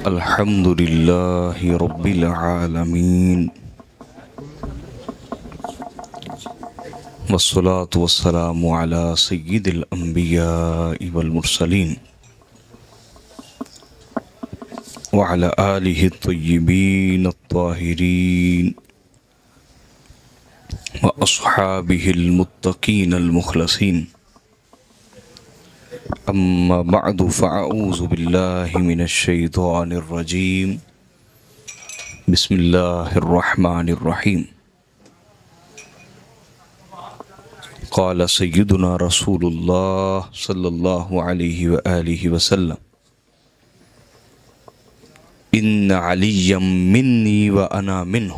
الحمد لله رب العالمين والصلاة والسلام على سيد الأنبياء والمرسلين وعلى آله الطيبين الطاهرين وأصحابه المتقين المخلصين. أما بعد فأعوذ بالله من الشيطان الرجيم. بسم الله الرحمن الرحيم. قال سيدنا رسول الله صلى الله عليه وآله وسلم: إن عليا مني وأنا منه.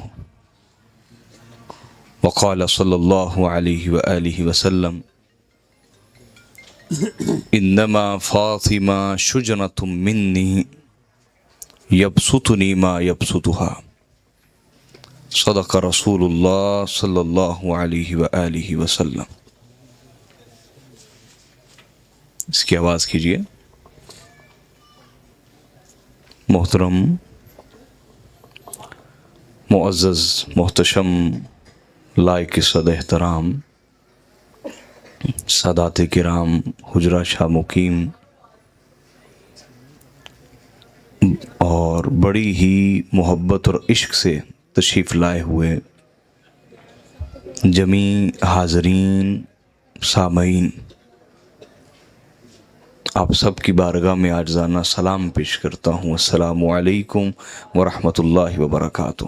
وقال صلى الله عليه وآله وسلم: انما فاطمہ شجنۃ منی یبسطنی ما یبسطها. صدق رسول اللہ صلی اللہ علیہ وآلہ وسلم. اس کی آواز کیجئے. محترم، معزز، محتشم، لائق صد احترام سادات کرام، حجرہ شاہ مقیم اور بڑی ہی محبت اور عشق سے تشریف لائے ہوئے جمیع حاضرین، سامعین، آپ سب کی بارگاہ میں عاجزانہ سلام پیش کرتا ہوں. السلام علیکم ورحمۃ اللہ وبرکاتہ.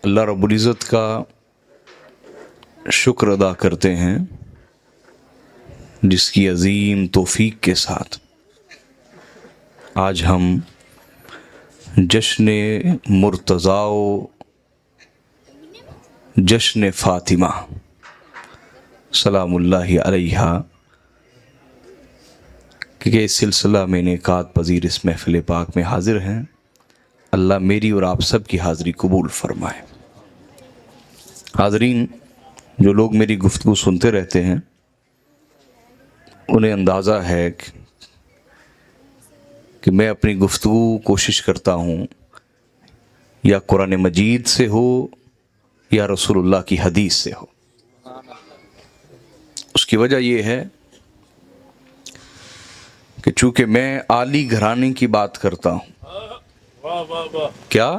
اللہ رب العزت کا شکر ادا کرتے ہیں جس کی عظیم توفیق کے ساتھ آج ہم جشن مرتضیٰ و جشن فاطمہ سلام اللہ علیہا کہ اس سلسلہ میں انعقاد پذیر اس محفل پاک میں حاضر ہیں. اللہ میری اور آپ سب کی حاضری قبول فرمائے. حاضرین، جو لوگ میری گفتگو سنتے رہتے ہیں انہیں اندازہ ہے کہ میں اپنی گفتگو کوشش کرتا ہوں یا قرآن مجید سے ہو یا رسول اللہ کی حدیث سے ہو. اس کی وجہ یہ ہے کہ چونکہ میں عالی گھرانے کی بات کرتا ہوں. کیا؟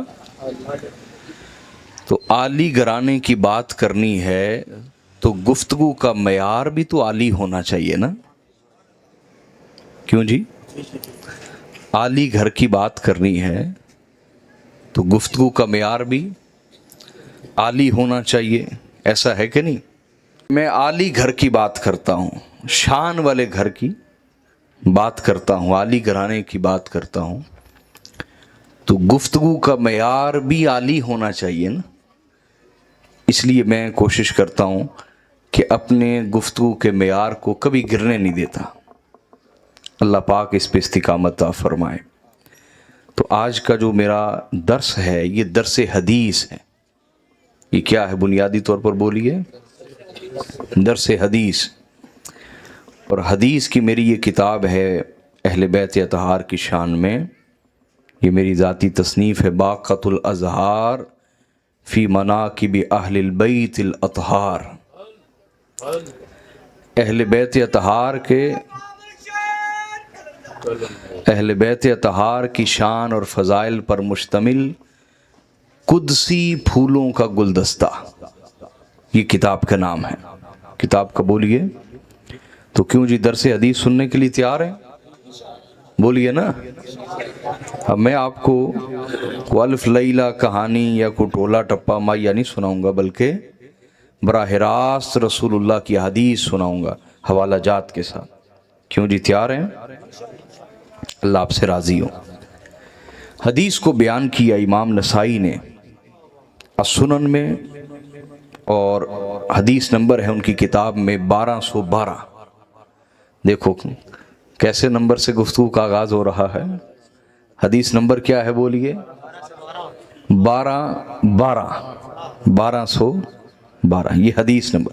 تو عالی گھرانے کی بات کرنی ہے تو گفتگو کا معیار بھی تو عالی ہونا چاہیے نا؟ کیوں جی؟ عالی گھر کی بات کرنی ہے تو گفتگو کا معیار بھی عالی ہونا چاہیے. ایسا ہے کہ نہیں؟ میں عالی گھر کی بات کرتا ہوں، شان والے گھر کی بات کرتا ہوں، عالی گھرانے کی بات کرتا ہوں تو گفتگو کا معیار بھی عالی ہونا چاہیے نا. اس لیے میں کوشش کرتا ہوں کہ اپنے گفتگو کے معیار کو کبھی گرنے نہیں دیتا. اللہ پاک اس پہ استقامت عطا فرمائے. تو آج کا جو میرا درس ہے یہ درس حدیث ہے. یہ کیا ہے؟ بنیادی طور پر بولیے. درس حدیث. اور حدیث کی میری یہ کتاب ہے اہل بیت اطہار کی شان میں. یہ میری ذاتی تصنیف ہے، باقۃ الازہار فی مناقب اہل البیت الاطہار. اہل بیت اطہار کی شان اور فضائل پر مشتمل قدسی پھولوں کا گلدستہ، یہ کتاب کا نام ہے. کتاب کا بولیے. تو کیوں جی درس حدیث سننے کے لیے تیار ہیں؟ بولیے نا. اب میں آپ کو الف لیلہ کہانی یا کوئی ٹولا ٹپا مائیا نہیں سناؤں گا، بلکہ براہ راست رسول اللہ کی حدیث سناؤں گا حوالہ جات کے ساتھ. کیوں جی تیار ہیں؟ اللہ آپ سے راضی ہو. حدیث کو بیان کیا امام نسائی نے السنن میں، اور حدیث نمبر ہے ان کی کتاب میں 1212. دیکھو کیسے نمبر سے گفتگو کا آغاز ہو رہا ہے. حدیث نمبر کیا ہے بولیے؟ 1212. یہ حدیث نمبر.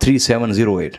3708।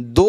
2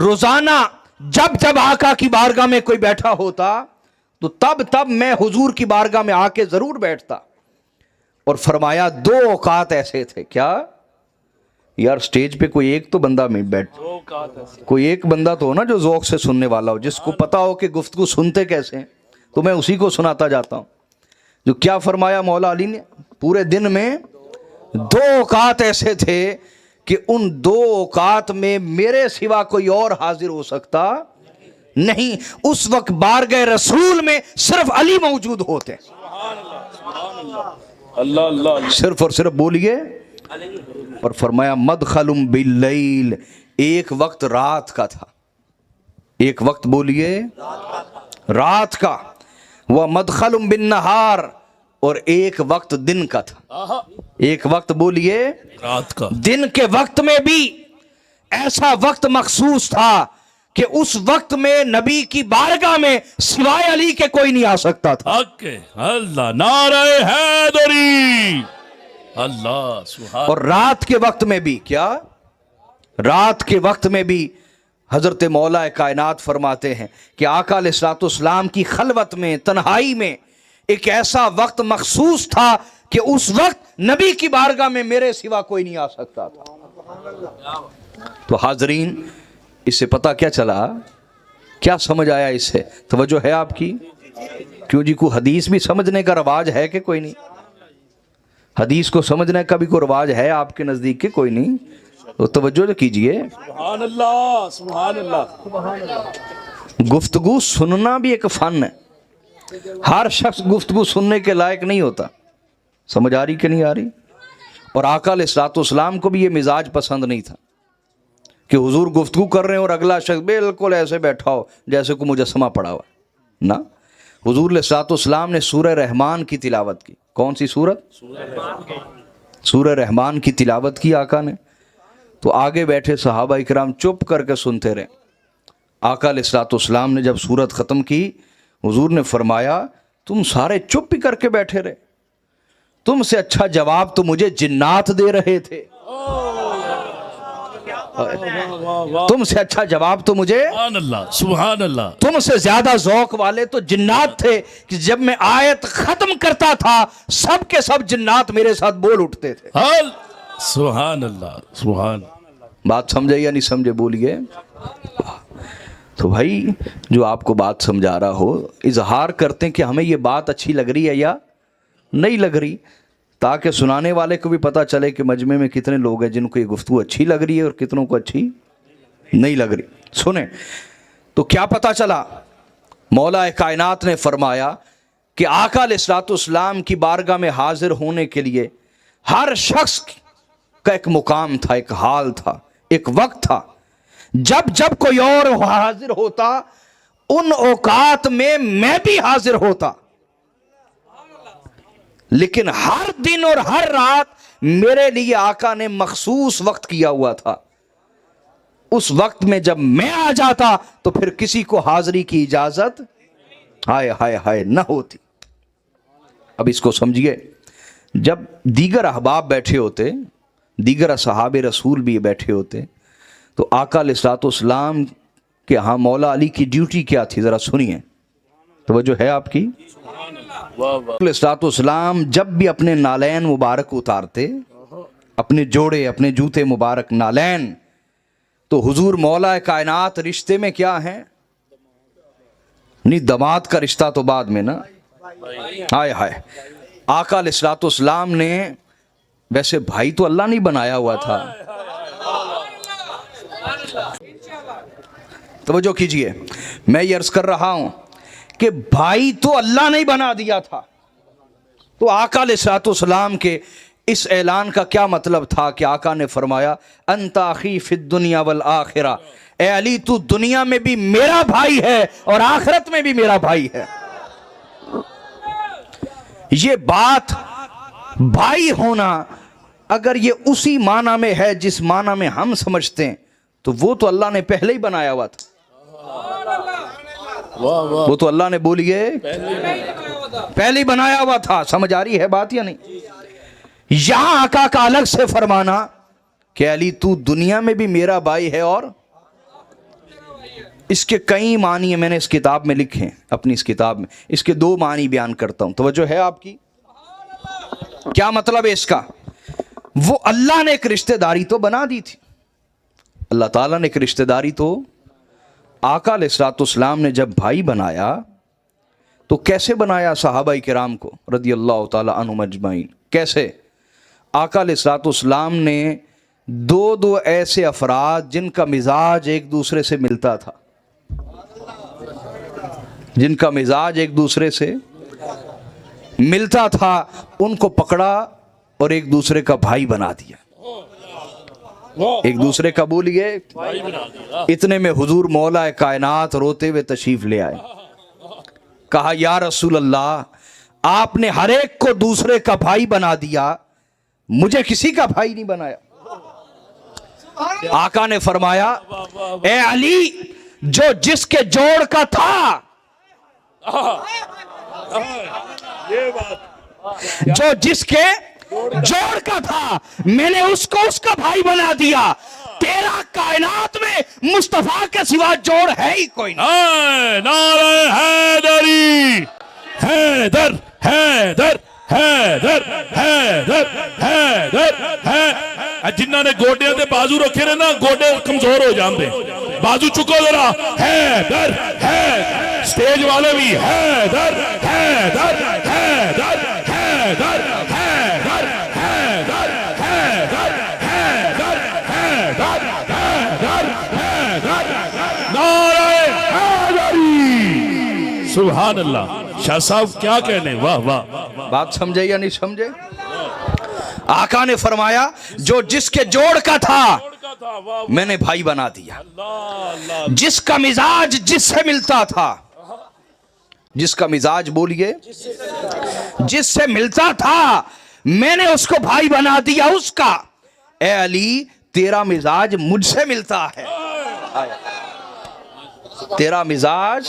روزانہ جب جب آقا کی بارگاہ میں کوئی بیٹھا ہوتا تو تب تب میں حضور کی بارگاہ میں آ کے ضرور بیٹھتا. اور فرمایا 2 اوقات ایسے تھے. کیا یار سٹیج پہ کوئی ایک تو بندہ میں بیٹھ, کوئی ایک بندہ تو ہو نا جو ذوق سے سننے والا ہو, جس کو پتا ہو کہ گفتگو سنتے کیسے ہیں, تو میں اسی کو سناتا جاتا ہوں. جو کیا فرمایا مولا علی نے, پورے دن میں 2 اوقات ایسے تھے کہ ان 2 اوقات میں میرے سوا کوئی اور حاضر ہو سکتا نہیں. اس وقت بارگاہ رسول میں صرف علی موجود ہوتے, صرف اور صرف بولیے. اور فرمایا مدخل باللیل, ایک وقت رات کا تھا, ایک وقت بولیے رات کا. وہ مدخل بالنہار, اور ایک وقت دن کا تھا. ایک وقت بولیے رات کا. دن کے وقت میں بھی ایسا وقت مخصوص تھا کہ اس وقت میں نبی کی بارگاہ میں سوائے علی کے کوئی نہیں آ سکتا تھا. اللہ نعرہ حیدری, اللہ سبحان. اور رات کے وقت میں بھی, کیا رات کے وقت میں بھی حضرت مولا کائنات فرماتے ہیں کہ آقا علیہ الصلوۃ والسلام کی خلوت میں, تنہائی میں ایک ایسا وقت مخصوص تھا کہ اس وقت نبی کی بارگاہ میں میرے سوا کوئی نہیں آ سکتا تھا. تو حاضرین, اس سے پتہ کیا چلا, کیا سمجھ آیا اس سے؟ توجہ ہے آپ کی؟ کیوں جی, کوئی حدیث بھی سمجھنے کا رواج ہے کہ کوئی نہیں؟ حدیث کو سمجھنے کا بھی کوئی رواج ہے آپ کے نزدیک کہ کوئی نہیں؟ تو توجہ کیجئے. سبحان اللہ, سبحان اللہ. گفتگو سننا بھی ایک فن ہے. ہر شخص گفتگو سننے کے لائق نہیں ہوتا. سمجھ آ رہی کہ نہیں آ رہی؟ اور آقا علیہ الصلوۃ والسلام کو بھی یہ مزاج پسند نہیں تھا کہ حضور گفتگو کر رہے ہیں اور اگلا شخص بالکل ایسے بیٹھا ہو جیسے کو مجسمہ پڑا ہوا. نہ, حضور علیہ الصلوۃ والسلام نے سورہ رحمان کی تلاوت کی. کون سی سورت؟ سورہ رحمان کی تلاوت کی آقا نے. تو آگے بیٹھے صحابہ اکرام چپ کر کے سنتے رہے. آقا علیہ الصلوۃ والسلام نے جب سورت ختم کی, حضور نے فرمایا تم سارے چپ ہی کر کے بیٹھے رہے, تم سے اچھا جواب تو مجھے جنات دے رہے تھے. تم سے اچھا جواب تو مجھے, سبحان اللہ, سبحان اللہ. تم سے زیادہ ذوق والے تو جنات تھے کہ جب میں آیت ختم کرتا تھا سب کے سب جنات میرے ساتھ بول اٹھتے تھے. سبحان اللہ, سبحان. بات سمجھے یا نہیں سمجھے بولیے. تو بھائی جو آپ کو بات سمجھا رہا ہو, اظہار کرتے ہیں کہ ہمیں یہ بات اچھی لگ رہی ہے یا نہیں لگ رہی, تاکہ سنانے والے کو بھی پتہ چلے کہ مجمع میں کتنے لوگ ہیں جن کو یہ گفتگو اچھی لگ رہی ہے اور کتنوں کو اچھی نہیں لگ رہی. سنیں تو کیا پتہ چلا, مولا کائنات نے فرمایا کہ آقا علیہ الصلوۃ والسلام کی بارگاہ میں حاضر ہونے کے لیے ہر شخص کا ایک مقام تھا, ایک حال تھا, ایک وقت تھا. جب جب کوئی اور حاضر ہوتا ان اوقات میں بھی حاضر ہوتا, لیکن ہر دن اور ہر رات میرے لیے آقا نے مخصوص وقت کیا ہوا تھا. اس وقت میں جب میں آ جاتا تو پھر کسی کو حاضری کی اجازت ہائے ہائے ہائے نہ ہوتی. اب اس کو سمجھیے, جب دیگر احباب بیٹھے ہوتے, دیگر اصحاب رسول بھی بیٹھے ہوتے, تو آقا علیہ الصلوۃ والسلام کہ ہاں مولا علی کی ڈیوٹی کیا تھی, ذرا سنیے, توجہ ہے آپ کی. علیہ الصلوۃ والسلام جب بھی اپنے نالین مبارک اتارتے, اپنے جوڑے, اپنے جوتے مبارک نالین, تو حضور مولا کائنات رشتے میں کیا ہیں؟ نہیں, داماد کا رشتہ تو بعد میں نا. ہائے ہائے, آقا علیہ الصلوۃ والسلام نے, ویسے بھائی تو اللہ نہیں بنایا ہوا تھا. توجہ کیجئے, میں یہ عرض کر رہا ہوں کہ بھائی تو اللہ نے بنا دیا تھا. تو آقا علیہ الصلوۃ والسلام کے اس اعلان کا کیا مطلب تھا کہ آقا نے فرمایا انت اخی فی الدنیا والآخرہ, اے علی تو دنیا میں بھی میرا بھائی ہے اور آخرت میں بھی میرا بھائی ہے. یہ بات بھائی ہونا اگر یہ اسی معنی میں ہے جس معنی میں ہم سمجھتے ہیں, تو وہ تو اللہ نے پہلے ہی بنایا ہوا تھا. وہ تو اللہ نے بولیے پہلے ہی بنایا ہوا تھا. سمجھ آ رہی ہے بات یا نہیں؟ یہاں آقا کا الگ سے فرمانا کہ علی تو دنیا میں بھی میرا بھائی ہے اور اس کے کئی معنی ہیں، میں نے اس کتاب میں لکھے ہیں، اپنی اس کتاب میں اس کے 2 معنی بیان کرتا ہوں، توجہ ہے آپ کی؟ کیا مطلب ہے اس کا؟ وہ اللہ نے ایک رشتہ داری تو بنا دی تھی، اللہ تعالیٰ نے ایک رشتہ داری تو آقا علیہ الصلوۃ والسلام نے جب بھائی بنایا تو کیسے بنایا صحابہ کرام کو رضی اللہ تعالیٰ عنہم اجمعین؟ کیسے؟ آقا علیہ الصلوۃ والسلام نے 2 ایسے افراد جن کا مزاج ایک دوسرے سے ملتا تھا، جن کا مزاج ایک دوسرے سے ملتا تھا، ان کو پکڑا اور ایک دوسرے کا بھائی بنا دیا، ایک دوسرے کا بولیے۔ اتنے میں حضور مولا کائنات روتے ہوئے تشریف لے آئے، کہا یا رسول اللہ آپ نے ہر ایک کو دوسرے کا بھائی بنا دیا، مجھے کسی کا بھائی نہیں بنایا۔ آقا نے فرمایا اے علی، جو جس کے جوڑ کا تھا، جو جس کے جوڑ کا تھا، میں نے اس کو اس کا بھائی بنا دیا۔ تیرا کائنات میں مصطفیٰ کے سوا جوڑ ہے ہی کوئی نہیں۔ نعرہ حیدری، حیدر حیدر حیدر حیدر حیدر حیدر۔ جنہاں نے گوڈیاں تے بازو رکھے رہے نا، گوڈے کمزور ہو جاندے، بازو چکو ذرا، حیدر حیدر۔ سٹیج والے بھی حیدر حیدر حیدر حیدر حیدر حیدر حیدر حیدر حیدر حیدر حیدر۔ نعرہ حیدری، سبحان اللہ۔ شاہ صاحب کیا کہنے، واہ واہ۔ بات سمجھے یا نہیں سمجھے؟ آقا نے فرمایا جو جس کے جوڑ کا تھا میں نے بھائی بنا دیا، جس کا مزاج جس سے ملتا تھا، جس کا مزاج بولیے جس سے ملتا تھا، میں نے اس کو بھائی بنا دیا اس کا۔ اے علی تیرا مزاج مجھ سے ملتا ہے، تیرا مزاج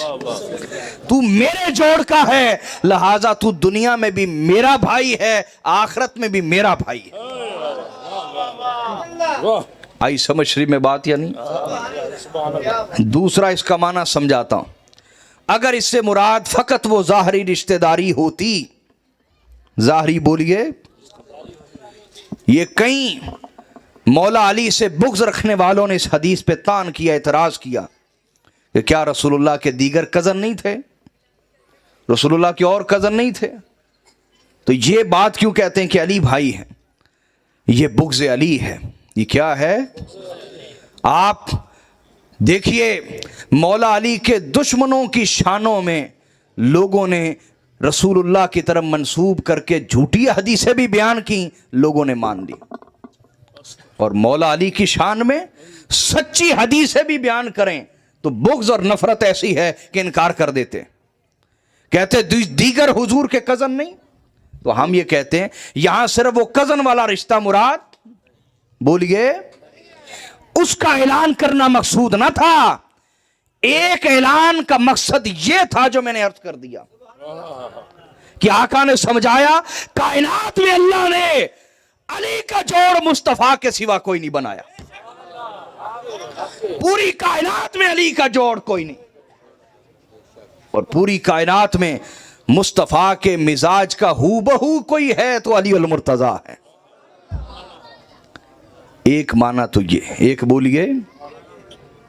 تو میرے جوڑ کا ہے، لہذا تو دنیا میں بھی میرا بھائی ہے، آخرت میں بھی میرا بھائی ہے۔ آئی سمجھ رہی میں بات یا نہیں؟ دوسرا اس کا معنی سمجھاتا ہوں۔ اگر اس سے مراد فقط وہ ظاہری رشتہ داری ہوتی، ظاہری بولیے، یہ کئی مولا علی سے بغض رکھنے والوں نے اس حدیث پہ طعن کیا، اعتراض کیا کہ کیا رسول اللہ کے دیگر کزن نہیں تھے، رسول اللہ کے اور کزن نہیں تھے، تو یہ بات کیوں کہتے ہیں کہ علی بھائی ہیں؟ یہ بغض علی ہے، یہ کیا ہے؟ آپ دیکھیے مولا علی کے دشمنوں کی شانوں میں لوگوں نے رسول اللہ کی طرف منسوب کر کے جھوٹی حدیثیں بھی بیان کی، لوگوں نے مان لی، اور مولا علی کی شان میں سچی حدیثیں بھی بیان کریں تو بغض اور نفرت ایسی ہے کہ انکار کر دیتے، کہتے دیگر حضور کے کزن نہیں۔ تو ہم یہ کہتے ہیں یہاں صرف وہ کزن والا رشتہ مراد، بولیے، اس کا اعلان کرنا مقصود نہ تھا، ایک اعلان کا مقصد یہ تھا جو میں نے عرض کر دیا کہ آقا نے سمجھایا کائنات میں اللہ نے علی کا جوڑ مصطفیٰ کے سوا کوئی نہیں بنایا، پوری کائنات میں علی کا جوڑ کوئی نہیں، اور پوری کائنات میں مصطفیٰ کے مزاج کا ہو بہو کوئی ہے تو علی المرتضیٰ ہے۔ ایک معنی تو یہ، ایک بولیے،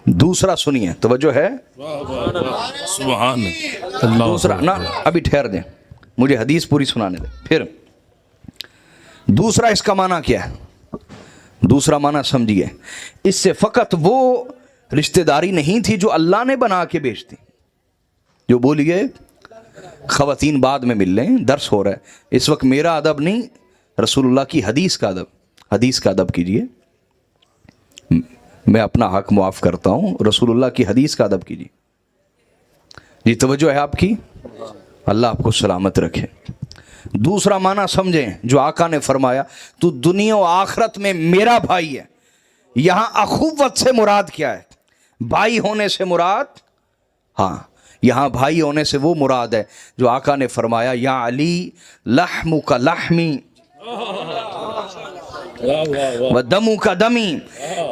دوسرا سنیے، توجہ ہے؟ سبحان اللہ۔ دوسرا نا ابھی ٹھہر دیں، مجھے حدیث پوری سنانے دیں، پھر دوسرا اس کا معنی کیا ہے؟ دوسرا معنی سمجھیے، اس سے فقط وہ رشتہ داری نہیں تھی جو اللہ نے بنا کے بھیج دی، جو بولیے خواتین بعد میں مل لیں، درس ہو رہا ہے اس وقت، میرا ادب نہیں، رسول اللہ کی حدیث کا ادب، حدیث کا ادب کیجئے، میں اپنا حق معاف کرتا ہوں، رسول اللہ کی حدیث کا ادب کیجئے۔ جی توجہ ہے آپ کی، اللہ آپ کو سلامت رکھے۔ دوسرا معنی سمجھیں جو آقا نے فرمایا تو دنیا و آخرت میں میرا بھائی ہے، یہاں اخوت سے مراد کیا ہے؟ بھائی ہونے سے مراد، ہاں یہاں بھائی ہونے سے وہ مراد ہے جو آقا نے فرمایا یا علی لحمک لحمی، و دمو کا دمی،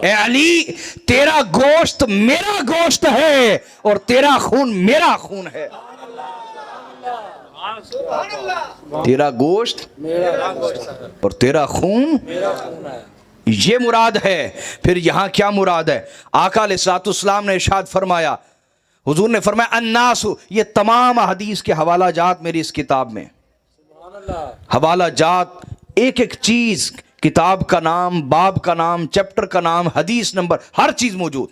اے علی تیرا گوشت میرا گوشت ہے اور تیرا خون میرا خون ہے. تیرا گوشت اور تیرا خون یہ مراد ہے. پھر یہاں کیا مراد ہے؟ آقا علیہ الصلوۃ والسلام نے ارشاد فرمایا، حضور نے فرمایا الناس، یہ تمام حدیث کے حوالہ جات میری اس کتاب میں، حوالہ جات ایک ایک چیز، کتاب کا نام، باب کا نام، چیپٹر کا نام، حدیث نمبر، ہر چیز موجود.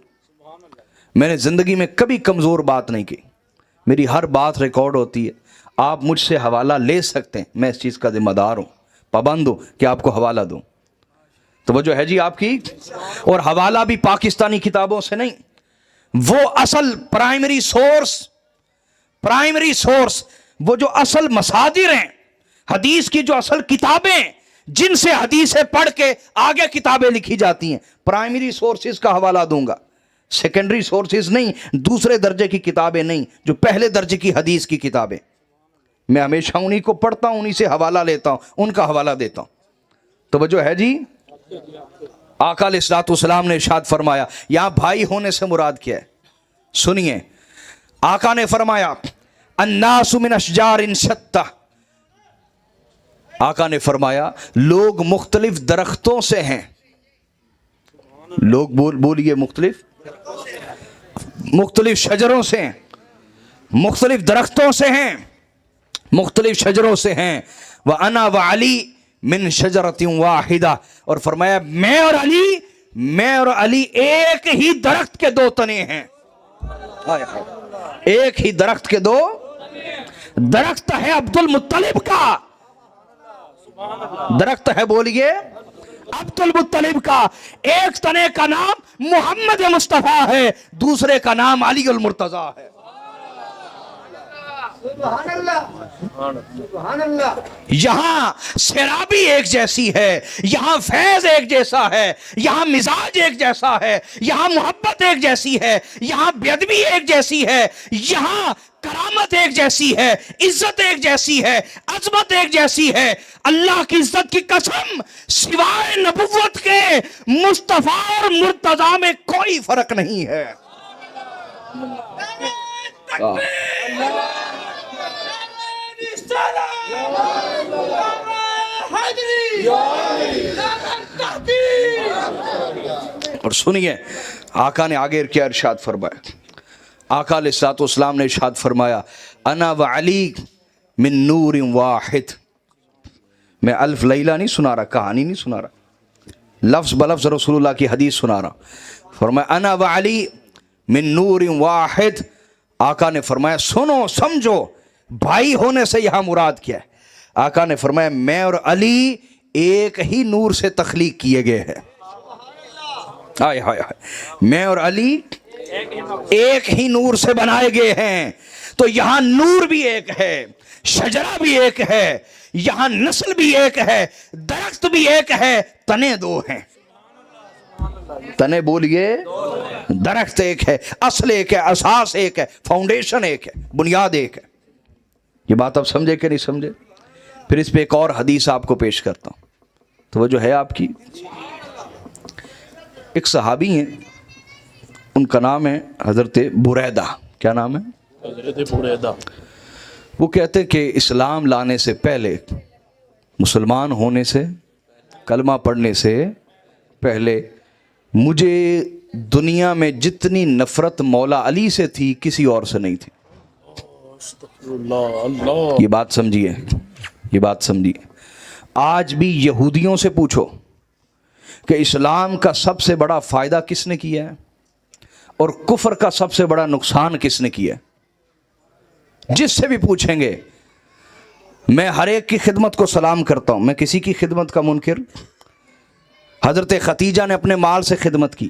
میں نے زندگی میں کبھی کمزور بات نہیں کی، میری ہر بات ریکارڈ ہوتی ہے. آپ مجھ سے حوالہ لے سکتے ہیں، میں اس چیز کا ذمہ دار ہوں، پابند ہوں کہ آپ کو حوالہ دوں. توجہ ہے جی آپ کی؟ اور حوالہ بھی پاکستانی کتابوں سے نہیں، وہ اصل پرائمری سورس، وہ جو اصل مصادر ہیں حدیث کی، جو اصل کتابیں جن سے حدیثیں پڑھ کے آگے کتابیں لکھی جاتی ہیں، پرائمری سورسز کا حوالہ دوں گا. سیکنڈری سورسز نہیں، دوسرے درجے کی کتابیں نہیں، جو پہلے درجے کی حدیث کی کتابیں. میں ہمیشہ انہی کو پڑھتا ہوں، انہی سے حوالہ لیتا ہوں، ان کا حوالہ دیتا ہوں. توجہ ہے جی؟ آقا علیہ الصلوۃ والسلام نے ارشاد فرمایا، یہاں بھائی ہونے سے مراد کیا ہے؟ سنیے، آقا نے فرمایا الناس من اشجار شتى، آقا نے فرمایا لوگ مختلف درختوں سے ہیں. لوگ بولیے، مختلف شجروں سے ہیں، مختلف درختوں سے ہیں، مختلف شجروں سے ہیں. وَأَنَا وَعَلِي من شجرۃ واحدہ، اور فرمایا میں اور علی ایک ہی درخت کے دو تنے ہیں. ایک ہی درخت کے دو. درخت ہے عبد المطلب کا، درخت ہے بولیے عبد المطلب کا. ایک تنے کا نام محمد مصطفیٰ ہے، دوسرے کا نام علی المرتضیٰ ہے. یہاں سیرابی ایک جیسی ہے، یہاں فیض ایک جیسا ہے، یہاں مزاج ایک جیسا ہے، یہاں محبت ایک جیسی ہے، یہاں بیدبی ایک جیسی ہے، یہاں کرامت ایک جیسی ہے، عزت ایک جیسی ہے، عظمت ایک جیسی ہے. اللہ کی عزت کی قسم، سوائے نبوت کے مصطفیٰ اور مرتضیٰ میں کوئی فرق نہیں ہے. اور سنیے آقا نے آگے کیا ارشاد فرمایا. آقا علیہ الصلوۃ والسلام نے ارشاد فرمایا انا وعلی من نور واحد. میں الف لیلہ نہیں سنا رہا، کہانی نہیں سنا رہا، لفظ بلفظ رسول اللہ کی حدیث سنا رہا. فرمایا انا وعلی من نور واحد. آقا نے فرمایا سنو سمجھو بھائی ہونے سے یہاں مراد کیا ہے. آقا نے فرمایا میں اور علی ایک ہی نور سے تخلیق کیے گئے ہیں. ہائے ہائے ہائے، میں اور علی ایک ہی نور سے بنائے گئے ہیں. تو یہاں نور بھی ایک ہے، شجرہ بھی ایک ہے، یہاں نسل بھی ایک ہے، درخت بھی ایک ہے، تنے دو ہیں. تنے بولیے، درخت ایک ہے، اصل ایک ہے، اساس ایک ہے، فاؤنڈیشن ایک ہے، بنیاد ایک ہے. یہ بات آپ سمجھے کہ نہیں سمجھے؟ پھر اس پہ ایک اور حدیث آپ کو پیش کرتا ہوں. تو وہ جو ہے آپ کی، ایک صحابی ہیں، ان کا نام ہے حضرت بریدہ. کیا نام ہے؟ حضرت بریدہ. وہ کہتے ہیں کہ اسلام لانے سے پہلے، مسلمان ہونے سے، کلمہ پڑھنے سے پہلے، مجھے دنیا میں جتنی نفرت مولا علی سے تھی کسی اور سے نہیں تھی. یہ بات سمجھیے، یہ بات سمجھیے. آج بھی یہودیوں سے پوچھو کہ اسلام کا سب سے بڑا فائدہ کس نے کیا ہے اور کفر کا سب سے بڑا نقصان کس نے کیا ہے، جس سے بھی پوچھیں گے. میں ہر ایک کی خدمت کو سلام کرتا ہوں، میں کسی کی خدمت کا منکر. حضرت خدیجہ نے اپنے مال سے خدمت کی،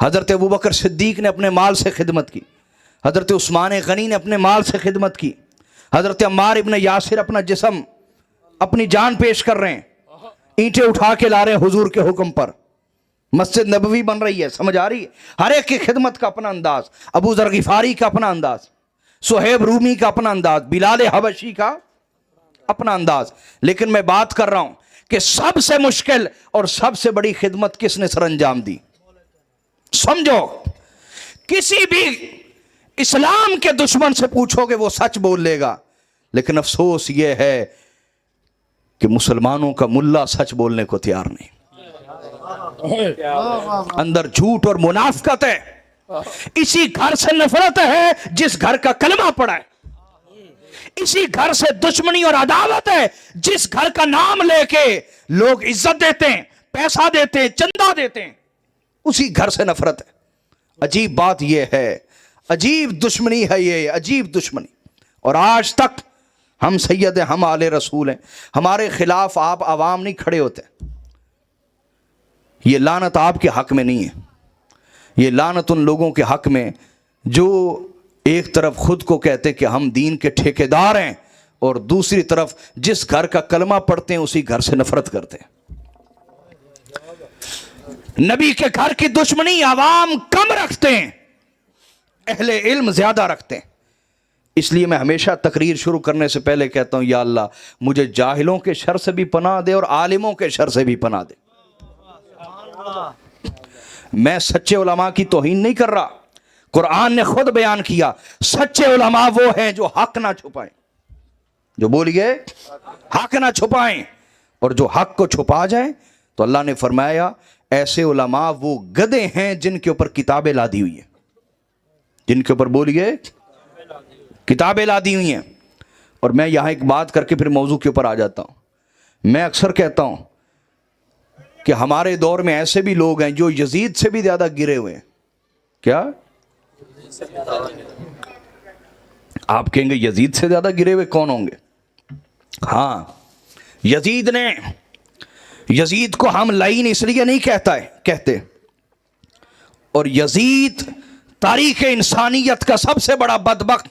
حضرت ابوبکر صدیق نے اپنے مال سے خدمت کی، حضرت عثمان غنی نے اپنے مال سے خدمت کی، حضرت عمار ابن یاسر اپنا جسم، اپنی جان پیش کر رہے ہیں، اینٹیں اٹھا کے لا رہے ہیں حضور کے حکم پر. مسجد نبوی بن رہی ہے، سمجھ آ رہی ہے؟ ہر ایک کی خدمت کا اپنا انداز، ابو ذر غفاری کا اپنا انداز، صہیب رومی کا اپنا انداز، بلال حبشی کا اپنا انداز. لیکن میں بات کر رہا ہوں کہ سب سے مشکل اور سب سے بڑی خدمت کس نے سر انجام دی؟ سمجھو، کسی بھی اسلام کے دشمن سے پوچھو گے وہ سچ بول لے گا، لیکن افسوس یہ ہے کہ مسلمانوں کا ملا سچ بولنے کو تیار نہیں، اندر جھوٹ اور منافقت ہے۔ اسی گھر سے نفرت ہے جس گھر کا کلمہ پڑا ہے، اسی گھر سے دشمنی اور عداوت ہے جس گھر کا نام لے کے لوگ عزت دیتے ہیں، پیسہ دیتے ہیں، چندہ دیتے ہیں، اسی گھر سے نفرت ہے۔ عجیب بات یہ ہے، عجیب دشمنی ہے یہ، عجیب دشمنی۔ اور آج تک ہم سید ہیں، ہم آل رسول ہیں، ہمارے خلاف آپ عوام نہیں کھڑے ہوتے۔ یہ لعنت آپ کے حق میں نہیں ہے، یہ لعنت ان لوگوں کے حق میں جو ایک طرف خود کو کہتے کہ ہم دین کے ٹھیکیدار ہیں اور دوسری طرف جس گھر کا کلمہ پڑھتے ہیں اسی گھر سے نفرت کرتے ہیں۔ نبی کے گھر کی دشمنی عوام کم رکھتے ہیں، اہل علم زیادہ رکھتے ہیں۔ اس لیے میں ہمیشہ تقریر شروع کرنے سے پہلے کہتا ہوں، یا اللہ مجھے جاہلوں کے شر سے بھی پناہ دے اور عالموں کے شر سے بھی پناہ دے۔ میں سچے علماء کی توہین نہیں کر رہا، قرآن نے خود بیان کیا سچے علماء وہ ہیں جو حق نہ چھپائیں، جو بولیے حق نہ چھپائیں، اور جو حق کو چھپا جائیں تو اللہ نے فرمایا ایسے علماء وہ گدھے ہیں جن کے اوپر کتابیں لادی ہوئی ہیں، جن کے اوپر بولیے کتابیں لادی ہوئی ہیں۔ اور میں یہاں ایک بات کر کے پھر موضوع کے اوپر آ جاتا ہوں۔ میں اکثر کہتا ہوں کہ ہمارے دور میں ایسے بھی لوگ ہیں جو یزید سے بھی زیادہ گرے ہوئے ہیں۔ کیا آپ کہیں گے یزید سے زیادہ گرے ہوئے کون ہوں گے؟ ہاں، یزید کو ہم لعین اس لیے نہیں کہتے، اور یزید تاریخ انسانیت کا سب سے بڑا بدبخت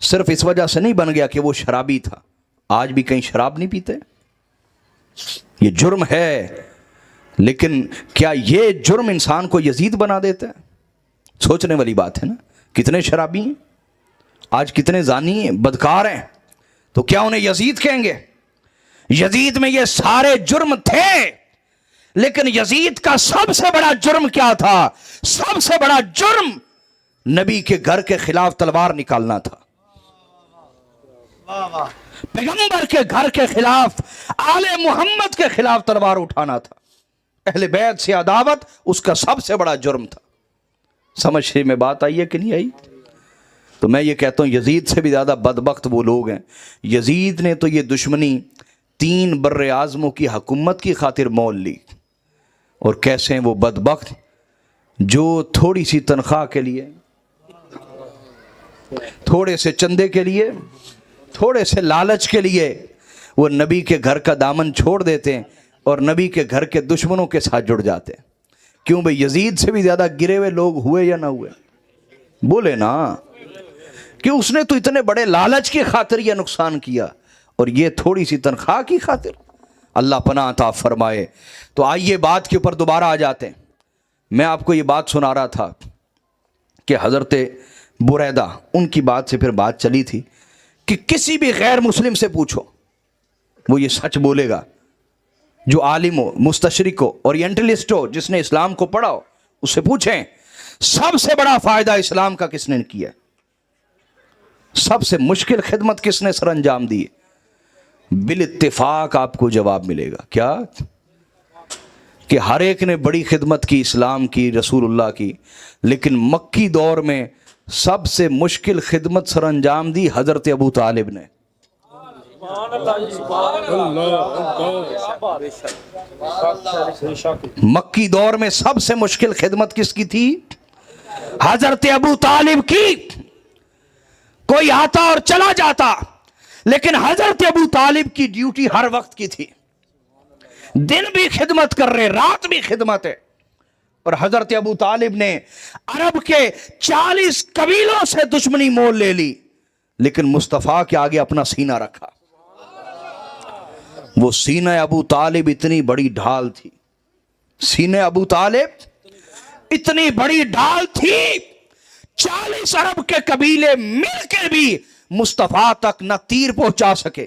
صرف اس وجہ سے نہیں بن گیا کہ وہ شرابی تھا۔ آج بھی کہیں شراب نہیں پیتے، یہ جرم ہے، لیکن کیا یہ جرم انسان کو یزید بنا دیتا ہے؟ سوچنے والی بات ہے نا۔ کتنے شرابی ہیں آج، کتنے زانی ہیں، بدکار ہیں، تو کیا انہیں یزید کہیں گے؟ یزید میں یہ سارے جرم تھے، لیکن یزید کا سب سے بڑا جرم کیا تھا؟ سب سے بڑا جرم نبی کے گھر کے خلاف تلوار نکالنا تھا، پیغمبر کے گھر کے خلاف، آل محمد کے خلاف تلوار اٹھانا تھا۔ اہل بیت سے عداوت اس کا سب سے بڑا جرم تھا۔ سمجھ میں بات آئی ہے کہ نہیں آئی؟ تو میں یہ کہتا ہوں یزید سے بھی زیادہ بدبخت وہ لوگ ہیں۔ یزید نے تو یہ دشمنی 3 بر اعظموں کی حکومت کی خاطر مول لی، اور کیسے ہیں وہ بدبخت جو تھوڑی سی تنخواہ کے لیے، تھوڑے سے چندے کے لیے، تھوڑے سے لالچ کے لیے وہ نبی کے گھر کا دامن چھوڑ دیتے ہیں اور نبی کے گھر کے دشمنوں کے ساتھ جڑ جاتے ہیں۔ کیوں بھئی؟ یزید سے بھی زیادہ گرے ہوئے لوگ ہوئے یا نہ ہوئے؟ بولے نا، کہ اس نے تو اتنے بڑے لالچ کی خاطر یہ نقصان کیا، اور یہ تھوڑی سی تنخواہ کی خاطر۔ اللہ پناہ عطا فرمائے۔ تو آئیے بات کے اوپر دوبارہ آ جاتے ہیں۔ میں آپ کو یہ بات سنا رہا تھا کہ حضرت بریدہ، ان کی بات سے پھر بات چلی تھی کہ کسی بھی غیر مسلم سے پوچھو وہ یہ سچ بولے گا، جو عالم ہو، مستشرق ہو، اورینٹلسٹ ہو، جس نے اسلام کو پڑھا ہو، اس سے پوچھیں سب سے بڑا فائدہ اسلام کا کس نے کیا، سب سے مشکل خدمت کس نے سر انجام دی؟ بالاتفاق آپ کو جواب ملے گا، کیا؟ کہ ہر ایک نے بڑی خدمت کی، اسلام کی، رسول اللہ کی، لیکن مکی دور میں سب سے مشکل خدمت سر انجام دی حضرت ابو طالب نے۔ مکی دور میں سب سے مشکل خدمت کس کی تھی؟ حضرت ابو طالب کی۔ کوئی آتا اور چلا جاتا، لیکن حضرت ابو طالب کی ڈیوٹی ہر وقت کی تھی، دن بھی خدمت کر رہے، رات بھی خدمت ہے۔ اور حضرت ابو طالب نے عرب کے 40 قبیلوں سے دشمنی مول لے لی، لیکن مصطفیٰ کے آگے اپنا سینہ رکھا۔ وہ سینہ ابو طالب اتنی بڑی ڈھال تھی، سینہ ابو طالب اتنی بڑی ڈھال تھی، 40 عرب کے قبیلے مل کے بھی مصطفیٰ تک نہ تیر پہنچا سکے،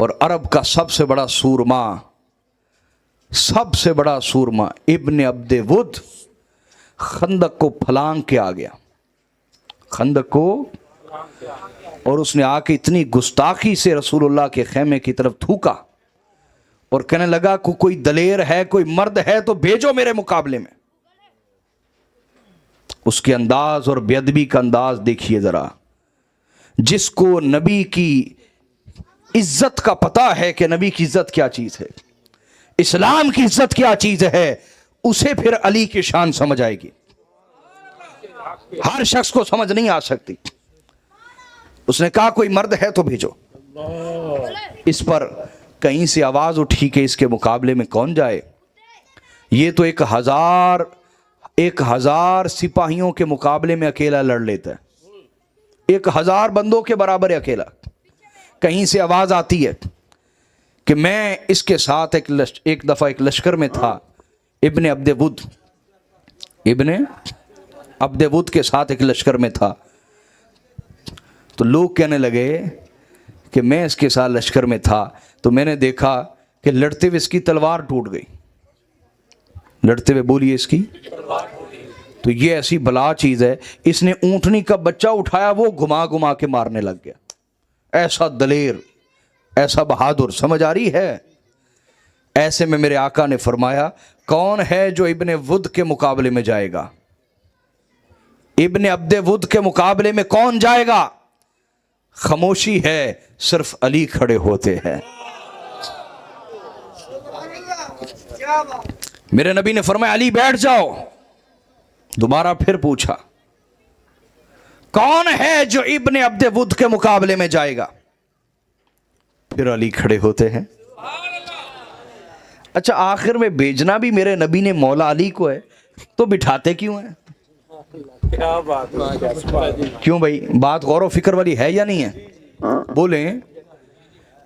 اور عرب کا سب سے بڑا سورما ابن عبد ود خندق کو پھلانگ کے آ گیا، خندق کو، اور اس نے آ کے اتنی گستاخی سے رسول اللہ کے خیمے کی طرف تھوکا اور کہنے لگا کہ کوئی دلیر ہے، کوئی مرد ہے تو بھیجو میرے مقابلے میں۔ اس کے انداز اور بے ادبی کا انداز دیکھیے ذرا، جس کو نبی کی عزت کا پتہ ہے کہ نبی کی عزت کیا چیز ہے، اسلام کی عزت کیا چیز ہے، اسے پھر علی کی شان سمجھ آئے گی، ہر شخص کو سمجھ نہیں آ سکتی۔ اس نے کہا کوئی مرد ہے تو بھیجو۔ اس پر کہیں سے آواز اٹھی کہ اس کے مقابلے میں کون جائے، یہ تو 1000 سپاہیوں کے مقابلے میں اکیلا لڑ لیتا ہے، 1000 بندوں کے برابر اکیلا۔ کہیں سے آواز آتی ہے کہ میں اس کے ساتھ ایک دفعہ ایک لشکر میں تھا، ابن عبد ود کے ساتھ ایک لشکر میں تھا، تو لوگ کہنے لگے کہ میں اس کے ساتھ لشکر میں تھا تو میں نے دیکھا کہ لڑتے ہوئے اس کی تلوار ٹوٹ گئی، لڑتے ہوئے بولیے اس کی، تو یہ ایسی بلا چیز ہے، اس نے اونٹنی کا بچہ اٹھایا، وہ گھما گھما کے مارنے لگ گیا۔ ایسا دلیر، ایسا بہادر، سمجھ آ رہی ہے؟ ایسے میں میرے آقا نے فرمایا کون ہے جو ابن ود کے مقابلے میں جائے گا؟ ابن عبد ود کے مقابلے میں کون جائے گا؟ خاموشی ہے، صرف علی کھڑے ہوتے ہیں۔ میرے نبی نے فرمایا علی بیٹھ جاؤ۔ دوبارہ پھر پوچھا کون ہے جو ابن عبد ود کے مقابلے میں جائے گا؟ پھر علی کھڑے ہوتے ہیں۔ اچھا آخر میں بھیجنا بھی میرے نبی نے مولا علی کو ہے تو بٹھاتے کیوں ہیں؟ کیوں بھائی، بات غور و فکر والی ہے یا نہیں ہے؟ بولیں،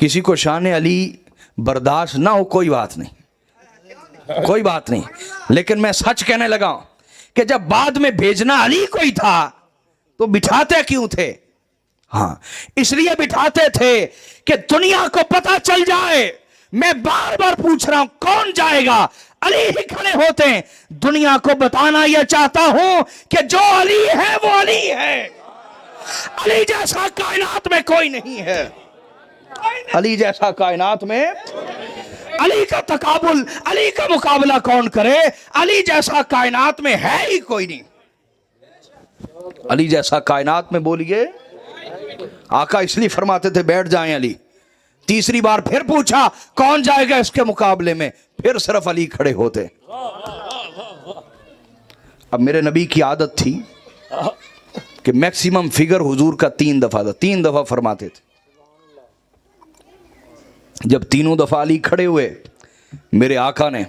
کسی کو شان علی برداشت نہ ہو کوئی بات نہیں، لیکن میں سچ کہنے لگا ہوں کہ جب بعد میں بھیجنا علی کو ہی تھا تو بٹھاتے کیوں تھے؟ ہاں اس لیے بٹھاتے تھے کہ دنیا کو پتہ چل جائے، میں بار بار پوچھ رہا ہوں کون جائے گا؟ علی ہی کھڑے ہوتے ہیں۔ دنیا کو بتانا یہ چاہتا ہوں کہ جو علی ہے وہ علی ہے، علی جیسا کائنات میں کوئی نہیں ہے، علی جیسا کائنات میں، علی کا تقابل، علی کا مقابلہ کون کرے؟ علی جیسا کائنات میں ہے ہی کوئی نہیں، علی جیسا کائنات میں بولیے۔ آقا اس لیے فرماتے تھے بیٹھ جائیں علی۔ تیسری بار پھر پوچھا کون جائے گا اس کے مقابلے میں، پھر صرف علی کھڑے ہوتے۔ اب میرے نبی کی عادت تھی کہ میکسیمم فگر حضور کا 3 دفعہ تھا، 3 دفعہ فرماتے تھے۔ جب تینوں دفعہ علی کھڑے ہوئے، میرے آقا نے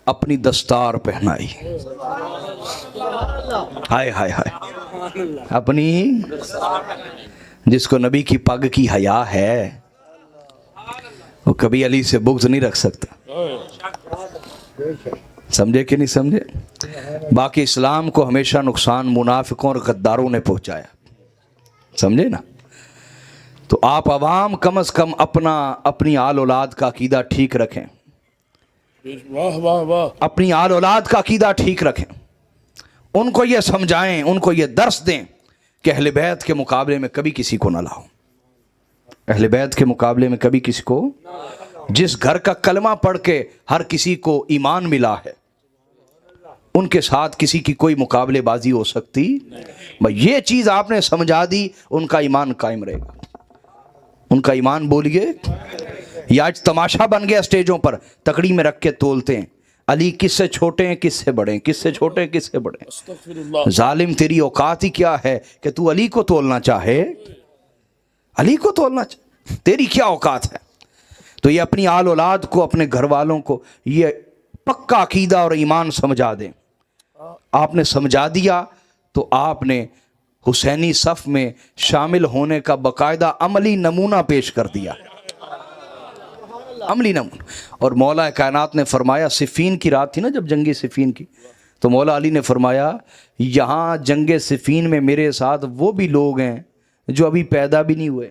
اپنی دستار پہنائی، ہائے ہائے ہائے، اپنی، جس کو نبی کی پگ کی حیا ہے وہ کبھی علی سے بغض نہیں رکھ سکتا۔ سمجھے کہ نہیں سمجھے؟ باقی اسلام کو ہمیشہ نقصان منافقوں اور غداروں نے پہنچایا، سمجھے نا؟ تو آپ عوام کم از کم اپنی آل اولاد کا عقیدہ ٹھیک رکھیں، واہ واہ واہ، اپنی آل اولاد کا عقیدہ ٹھیک رکھیں، ان کو یہ سمجھائیں، ان کو یہ درس دیں کہ اہل بیت کے مقابلے میں کبھی کسی کو نہ لاؤ، اہل بیت کے مقابلے میں کبھی کسی کو، جس گھر کا کلمہ پڑھ کے ہر کسی کو ایمان ملا ہے ان کے ساتھ کسی کی کوئی مقابلے بازی ہو سکتی؟ یہ چیز آپ نے سمجھا دی، ان کا ایمان قائم رہے گا، ان کا ایمان، بولیے۔ یہ آج تماشا بن گیا، اسٹیجوں پر تکڑی میں رکھ کے تولتے ہیں، علی کس سے چھوٹے ہیں کس سے بڑے ہیں، کس سے چھوٹے ہیں کس سے بڑے ہیں۔ استغفر اللہ۔ ظالم تیری اوقات ہی کیا ہے کہ تو علی کو تولنا چاہے، علی کو تولنا چاہے، تیری کیا اوقات ہے؟ تو یہ اپنی آل اولاد کو، اپنے گھر والوں کو یہ پکا عقیدہ اور ایمان سمجھا دیں۔ آپ نے سمجھا دیا تو آپ نے حسینی صف میں شامل ہونے کا باقاعدہ عملی نمونہ پیش کر دیا، عملی نمونہ۔ اور مولا کائنات نے فرمایا، صفین کی رات تھی نا جب جنگ صفین کی، تو مولا علی نے فرمایا یہاں جنگ صفین میں میرے ساتھ وہ بھی لوگ ہیں جو ابھی پیدا بھی نہیں ہوئے،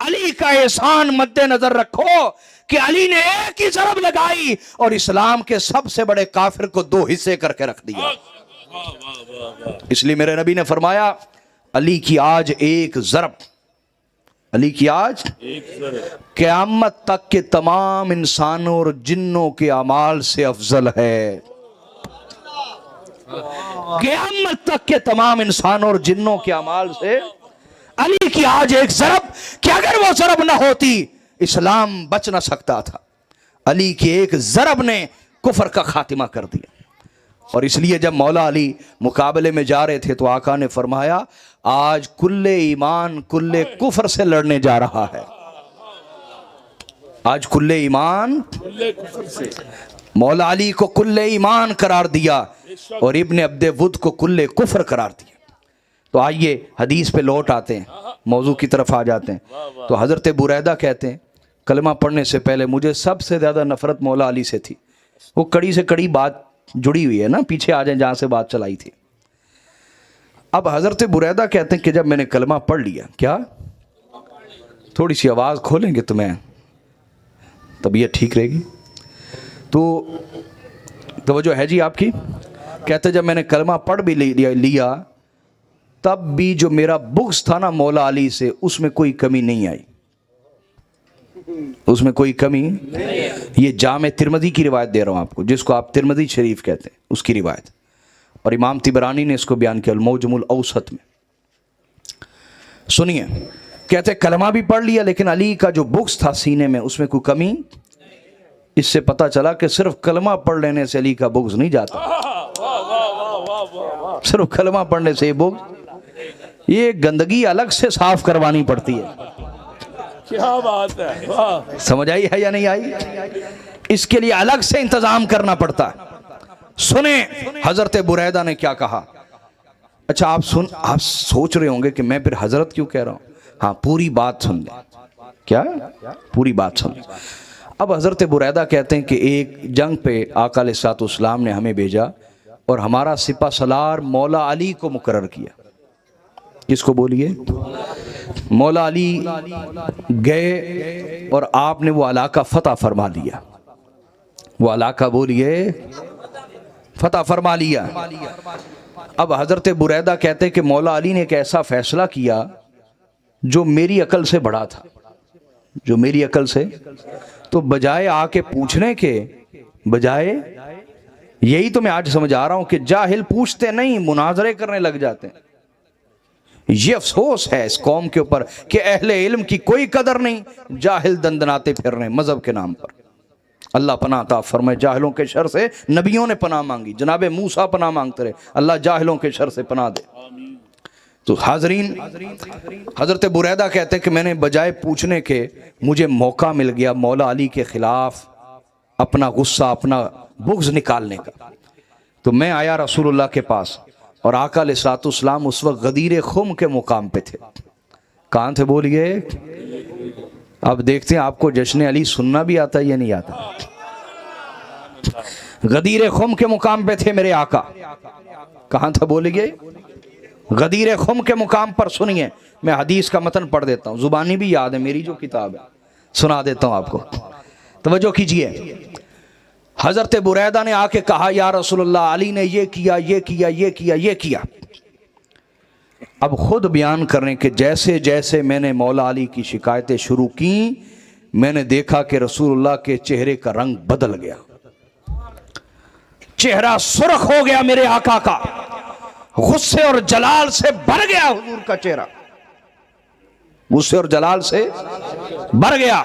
علی کا احسان مد نظر رکھو کہ علی نے ایک ہی ضرب لگائی اور اسلام کے سب سے بڑے کافر کو دو حصے کر کے رکھ دیا. اس لیے میرے نبی نے فرمایا علی کی آج ایک ضرب، علی کی آج قیامت تک کے تمام انسانوں اور جنوں کے اعمال سے افضل ہے. قیامت تک کے تمام انسانوں اور جنوں کے اعمال سے علی کی آج ایک ضرب، کہ اگر وہ ضرب نہ ہوتی اسلام بچ نہ سکتا تھا. علی کی ایک ضرب نے کفر کا خاتمہ کر دیا. اور اس لیے جب مولا علی مقابلے میں جا رہے تھے تو آقا نے فرمایا آج کل ایمان کل کفر سے لڑنے جا رہا ہے. آج کل ایمان مولا علی کو کل ایمان قرار دیا اور ابن عبد ود کو کل کفر قرار دیا. تو آئیے حدیث پہ لوٹ آتے ہیں، موضوع کی طرف آ جاتے ہیں. تو حضرت بریدہ کہتے ہیں کلمہ پڑھنے سے پہلے مجھے سب سے زیادہ نفرت مولا علی سے تھی. وہ کڑی سے کڑی بات جڑی ہوئی ہے نا، پیچھے آ جائیں جہاں سے بات چلائی تھی. اب حضرت بریدہ کہتے ہیں کہ جب میں نے کلمہ پڑھ لیا، کیا تھوڑی سی آواز کھولیں گے تو میں طبیعت ٹھیک رہے گی. تو توجہ ہے جی آپ کی. کہتے جب میں نے کلمہ پڑھ بھی لیا تب بھی جو میرا بغض تھا نا مولا علی سے اس میں کوئی کمی نہیں آئی، اس میں کوئی کمی. یہ جامع ترمذی کی روایت دے رہا ہوں آپ کو، جس کو آپ ترمذی شریف کہتے ہیں، اس کی روایت. اور امام طبرانی نے اس کو بیان کیا المعجم الاوسط میں. سنیے، کہتے کلمہ بھی پڑھ لیا لیکن علی کا جو بغض تھا سینے میں اس میں کوئی کمی. اس سے پتہ چلا کہ صرف کلمہ پڑھ لینے سے علی کا بغض نہیں جاتا. صرف کلمہ پڑھنے سے یہ بغض، یہ گندگی الگ سے صاف کروانی پڑتی ہے. کیا بات ہے، سمجھ آئی ہے یا نہیں آئی؟ اس کے لیے الگ سے انتظام کرنا پڑتا ہے. سنیں حضرت بریدہ نے کیا کہا. اچھا آپ سوچ رہے ہوں گے کہ میں پھر حضرت کیوں کہہ رہا ہوں. ہاں پوری بات سن لیں. کیا پوری بات سن لیں. اب حضرت بریدہ کہتے ہیں کہ ایک جنگ پہ آقا علیہ الصلوۃ والسلام نے ہمیں بھیجا اور ہمارا سپہ سالار مولا علی کو مقرر کیا. کس کو بولیے؟ مولا علی گئے اور آپ نے وہ علاقہ فتح فرما لیا. وہ علاقہ بولیے فتح فرما لیا. اب حضرت بریدہ کہتے کہ مولا علی نے ایک ایسا فیصلہ کیا جو میری عقل سے بڑا تھا، جو میری عقل سے. تو بجائے آ کے پوچھنے کے، بجائے یہی تو میں آج سمجھا رہا ہوں کہ جاہل پوچھتے نہیں، مناظرے کرنے لگ جاتے ہیں. یہ افسوس ہے اس قوم کے اوپر کہ اہل علم کی کوئی قدر نہیں، جاہل دندناتے پھر رہے ہیں مذہب کے نام پر. اللہ پناہ عطا فرمائے. جاہلوں کے شر سے نبیوں نے پناہ مانگی، جناب موسیٰ پناہ مانگتے رہے، اللہ جاہلوں کے شر سے پناہ دے. تو حاضرین، حضرت بریدہ کہتے ہیں کہ میں نے بجائے پوچھنے کے مجھے موقع مل گیا مولا علی کے خلاف اپنا غصہ، اپنا بغض نکالنے کا. تو میں آیا رسول اللہ کے پاس اور آقا علیہ الصلوۃ والسلام اس وقت غدیر خم کے مقام پہ تھے. کہاں تھے بولیے؟ اب دیکھتے ہیں آپ کو جشن علی سننا بھی آتا ہے یا نہیں آتا. غدیر خم کے مقام پہ تھے میرے آقا. کہاں تھا بولیے؟ غدیر خم کے مقام پر. سنیے میں حدیث کا متن پڑھ دیتا ہوں، زبانی بھی یاد ہے، میری جو کتاب ہے سنا دیتا ہوں آپ کو. توجہ کیجئے. حضرت بریدہ نے آ کے کہا یا رسول اللہ علی نے یہ کیا، یہ کیا، یہ کیا، یہ کیا. اب خود بیان کریں کہ جیسے جیسے میں نے مولا علی کی شکایتیں شروع کی میں نے دیکھا کہ رسول اللہ کے چہرے کا رنگ بدل گیا، چہرہ سرخ ہو گیا میرے آقا کا، غصے اور جلال سے بھر گیا حضور کا چہرہ، غصے اور جلال سے بھر گیا.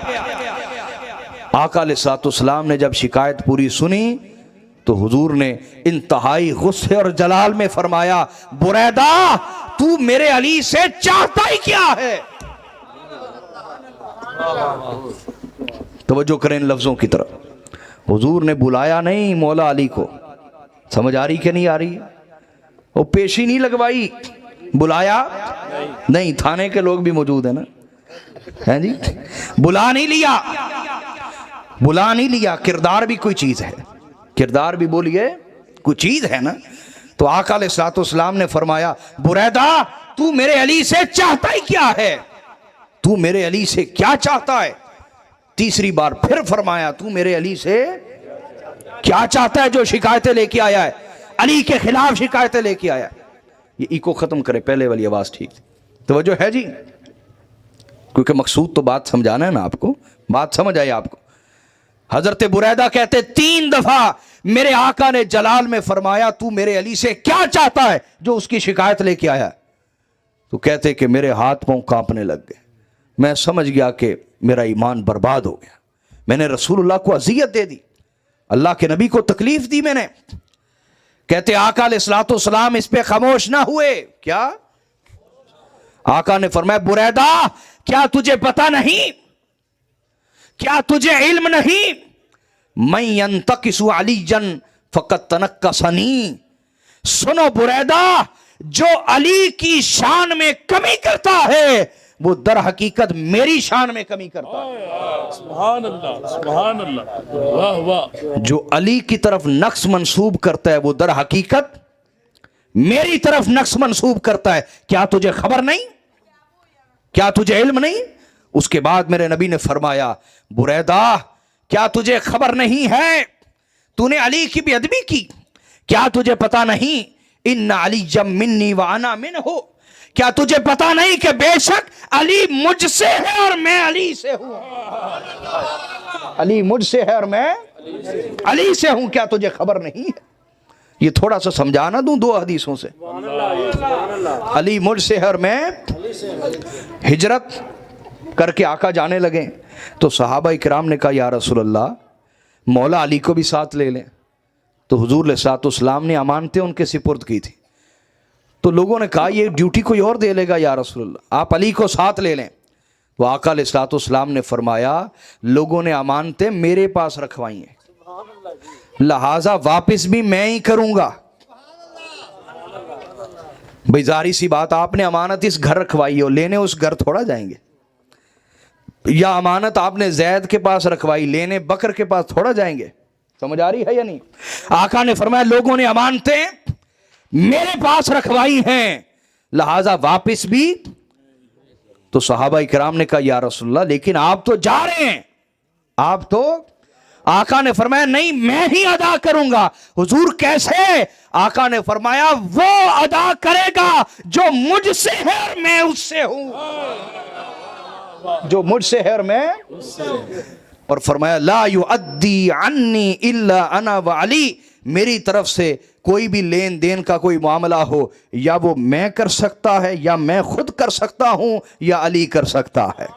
آقا علیہ الصلوۃ والسلام نے جب شکایت پوری سنی تو حضور نے انتہائی غصے اور جلال میں فرمایا بریدہ تو میرے علی سے چاہتا ہی کیا ہے. توجہ کریں ان لفظوں کی طرف. حضور نے بلایا نہیں مولا علی کو، سمجھ آ رہی کہ نہیں آ رہی؟ وہ پیشی نہیں لگوائی، بلایا نہیں. تھانے کے لوگ بھی موجود ہیں نا، ہیں جی. بلا نہیں لیا، بلا نہیں لیا. کردار بھی کوئی چیز ہے، کردار بھی بولیے کوئی چیز ہے نا. تو آقا علیہ الصلوۃ والسلام نے فرمایا بریدہ تو میرے علی سے چاہتا ہی کیا ہے، تو تو میرے علی سے کیا چاہتا ہے؟ تیسری بار پھر فرمایا تو میرے علی سے کیا چاہتا ہے جو شکایتیں لے کے آیا ہے، علی کے خلاف شکایتیں لے کے آیا ہے۔ یہ ایکو ختم کرے، پہلے والی آواز ٹھیک تھی، توجہ ہے جی؟ کیونکہ مقصود تو بات سمجھانا ہے نا آپ کو، بات سمجھ آئی آپ کو؟ حضرت بریدہ کہتے 3 دفعہ میرے آقا نے جلال میں فرمایا تو میرے علی سے کیا چاہتا ہے جو اس کی شکایت لے کے آیا؟ تو کہتے کہ میرے ہاتھ پاؤں کانپنے لگ گئے، میں سمجھ گیا کہ میرا ایمان برباد ہو گیا، میں نے رسول اللہ کو اذیت دے دی، اللہ کے نبی کو تکلیف دی میں نے۔ کہتے آقا علیہ الصلوۃ والسلام اس پہ خاموش نہ ہوئے، کیا؟ آقا نے فرمایا بریدہ کیا تجھے پتہ نہیں، کیا تجھے علم نہیں، من ینتقص علیٰ فقد تنقصنی، سنو بریدہ جو علی کی شان میں کمی کرتا ہے وہ در حقیقت میری شان میں کمی کرتا ہے۔ سبحان اللہ، سبحان اللہ، واہ واہ۔ جو علی کی طرف نقص منسوب کرتا ہے وہ در حقیقت میری طرف نقص منسوب کرتا ہے۔ کیا تجھے خبر نہیں؟ کیا تجھے علم نہیں؟ اس کے بعد میرے نبی نے فرمایا بریدہ کیا تجھے خبر نہیں ہے تو نے علی کی بے ادبی کی؟ کیا تجھے پتا نہیں ان علی منی وانا منہ، کیا تجھے پتا نہیں کہ بے شک علی مجھ سے ہے اور میں علی سے ہوں؟ علی مجھ سے ہے اور میں علی سے ہوں، کیا تجھے خبر نہیں ہے؟ یہ تھوڑا سا سمجھانا دوں 2 حدیثوں سے، علی مجھ سے ہے اور میں۔ ہجرت کر کے آقا جانے لگے تو صحابہ کرام نے کہا یا رسول اللہ مولا علی کو بھی ساتھ لے لیں، تو حضور علیہ الصلوۃ والسلام نے امانتیں ان کے سپرد کی تھی، تو لوگوں نے کہا یہ ڈیوٹی کوئی اور دے لے گا یا رسول اللہ، آپ علی کو ساتھ لے لیں۔ تو آقا علیہ الصلوۃ والسلام نے فرمایا لوگوں نے امانتیں میرے پاس رکھوائی ہیں، لہٰذا واپس بھی میں ہی کروں گا۔ بھئی ظاہری سی بات، آپ نے امانت اس گھر رکھوائی ہو، لینے اس گھر تھوڑا جائیں گے، یا امانت آپ نے زید کے پاس رکھوائی، لینے بکر کے پاس تھوڑا جائیں گے۔ سمجھ آ رہی ہے یا نہیں؟ آقا نے فرمایا لوگوں نے امانتیں میرے پاس رکھوائی ہیں، لہٰذا واپس بھی۔ تو صحابہ کرام نے کہا یا رسول اللہ لیکن آپ تو جا رہے ہیں، آپ تو۔ آقا نے فرمایا نہیں میں ہی ادا کروں گا۔ حضور کیسے؟ آقا نے فرمایا وہ ادا کرے گا جو مجھ سے ہے اور میں اس سے ہوں، جو مجھ سے ہے اور میں۔ اور فرمایا لا یؤدی عنی الا انا وعلی، میری طرف سے کوئی بھی لین دین کا کوئی معاملہ ہو یا وہ میں کر سکتا ہے یا میں خود کر سکتا ہوں یا علی کر سکتا ہے،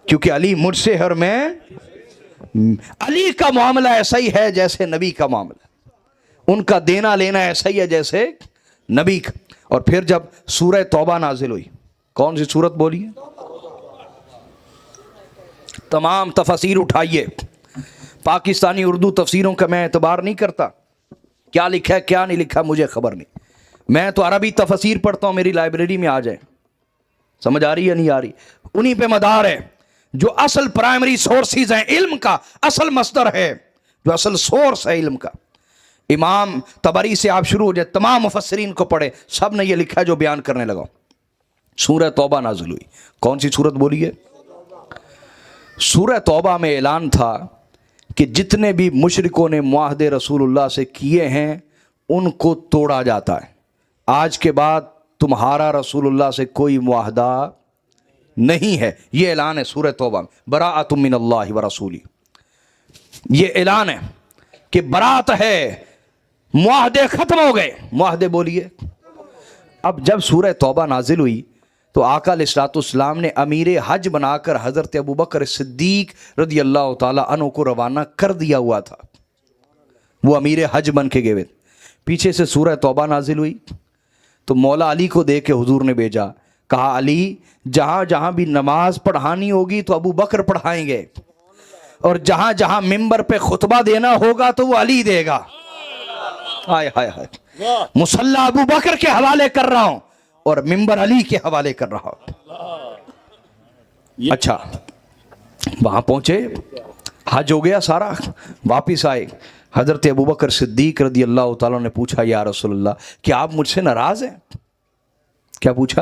کیونکہ علی مجھ سے ہے اور میں۔ علی کا معاملہ ایسا ہی ہے جیسے نبی کا معاملہ، ان کا دینا لینا ایسا ہی ہے جیسے نبی کا۔ اور پھر جب سورہ توبہ نازل ہوئی، کون سی سورت بولی ہے؟ تمام تفسیر اٹھائیے، پاکستانی اردو تفسیروں کا میں اعتبار نہیں کرتا، کیا لکھا ہے کیا نہیں لکھا مجھے خبر نہیں، میں تو عربی تفسیر پڑھتا ہوں، میری لائبریری میں آ جائیں، سمجھ آ رہی ہے یا نہیں آ رہی؟ انہی پہ مدار ہے، جو اصل پرائمری سورسز ہیں علم کا، اصل مصدر ہے، جو اصل سورس ہے علم کا۔ امام طبری سے آپ شروع ہو جائے، تمام مفسرین کو پڑھے، سب نے یہ لکھا ہے جو بیان کرنے لگا۔ سورہ توبہ نازل ہوئی، کون سی سورت بولی ہے؟ سورہ توبہ میں اعلان تھا کہ جتنے بھی مشرکوں نے معاہدے رسول اللہ سے کیے ہیں ان کو توڑا جاتا ہے، آج کے بعد تمہارا رسول اللہ سے کوئی معاہدہ نہیں ہے، یہ اعلان ہے سورہ توبہ میں، براءۃ من اللہ ورسولہ، یہ اعلان ہے کہ برات ہے، معاہدے ختم ہو گئے، معاہدے بولیے۔ اب جب سورہ توبہ نازل ہوئی تو آقا علیہ الصلوۃ والسلام نے امیر حج بنا کر حضرت ابوبکر صدیق رضی اللہ تعالیٰ عنہ کو روانہ کر دیا ہوا تھا، وہ امیر حج بن کے گئے۔ پیچھے سے سورہ توبہ نازل ہوئی تو مولا علی کو دیکھ کے حضور نے بھیجا، کہا علی جہاں جہاں بھی نماز پڑھانی ہوگی تو ابو بکر پڑھائیں گے، اور جہاں جہاں ممبر پہ خطبہ دینا ہوگا تو وہ علی دے گا۔ ہائے ہائے ہائے، مصلی ابو بکر کے حوالے کر رہا ہوں اور ممبر علی کے حوالے کر رہا ہوں۔ اچھا وہاں پہنچے، حج ہو گیا سارا، واپس آئے، حضرت ابوبکر صدیق رضی اللہ تعالیٰ نے پوچھا یا رسول اللہ کیا آپ مجھ سے ناراض ہیں؟ کیا پوچھا؟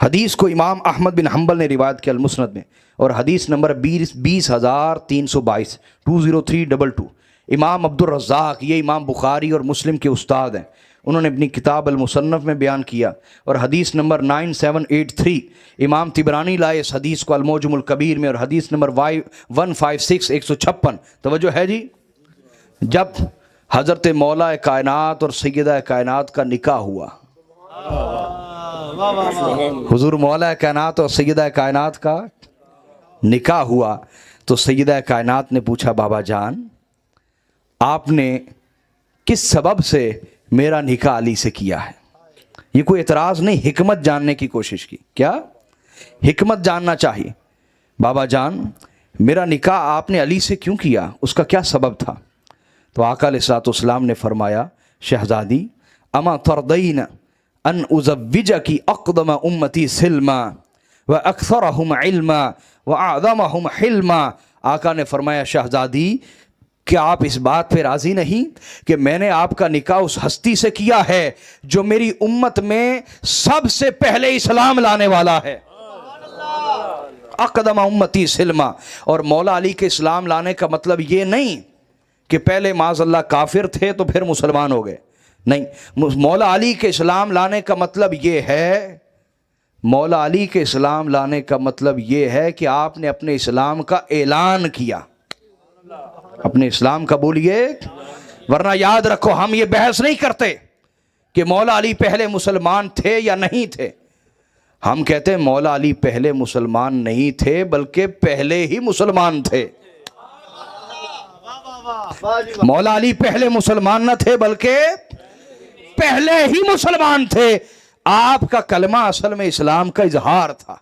حدیث کو امام احمد بن حنبل نے روایت کیا المسند میں، اور حدیث نمبر 20,322 20322۔ امام عبد الرزاق، یہ امام بخاری اور مسلم کے استاد ہیں، انہوں نے اپنی کتاب المصنف میں بیان کیا، اور حدیث نمبر 9783 امام طبرانی لائے اس حدیث کو المعجم الکبیر میں، اور حدیث نمبر 156 156۔ توجہ ہے جی؟ جب حضرت مولا کائنات اور سیدہ کائنات کا نکاح ہوا، حضور مولا کائنات اور سیدہ کائنات کا نکاح ہوا، تو سیدہ کائنات نے پوچھا بابا جان آپ نے کس سبب سے میرا نکاح علی سے کیا ہے؟ یہ کوئی اعتراض نہیں، حکمت جاننے کی کوشش کی، کیا حکمت جاننا چاہیے۔ بابا جان میرا نکاح آپ نے علی سے کیوں کیا، اس کا کیا سبب تھا؟ تو آقا علیہ الصلوۃ والسلام نے فرمایا شہزادی اما ترضین ان ازوجکی اقدم امتی سلما و اکثرہم علما و اعظمہم حلما۔ آقا نے فرمایا شہزادی کیا آپ اس بات پہ راضی نہیں کہ میں نے آپ کا نکاح اس ہستی سے کیا ہے جو میری امت میں سب سے پہلے اسلام لانے والا ہے، اقدم امتی سلما۔ اور مولا علی کے اسلام لانے کا مطلب یہ نہیں کہ پہلے معاذ اللہ کافر تھے تو پھر مسلمان ہو گئے، نہیں، مولا علی کے اسلام لانے کا مطلب یہ ہے، مولا علی کے اسلام لانے کا مطلب یہ ہے کہ آپ نے اپنے اسلام کا اعلان کیا، اپنے اسلام کا بولیے، ورنہ یاد رکھو ہم یہ بحث نہیں کرتے کہ مولا علی پہلے مسلمان تھے یا نہیں تھے، ہم کہتے ہیں مولا علی پہلے مسلمان نہیں تھے بلکہ پہلے ہی مسلمان تھے۔ مولا علی پہلے مسلمان نہ تھے بلکہ پہلے ہی مسلمان تھے۔ آپ کا کلمہ اصل میں اسلام کا اظہار تھا،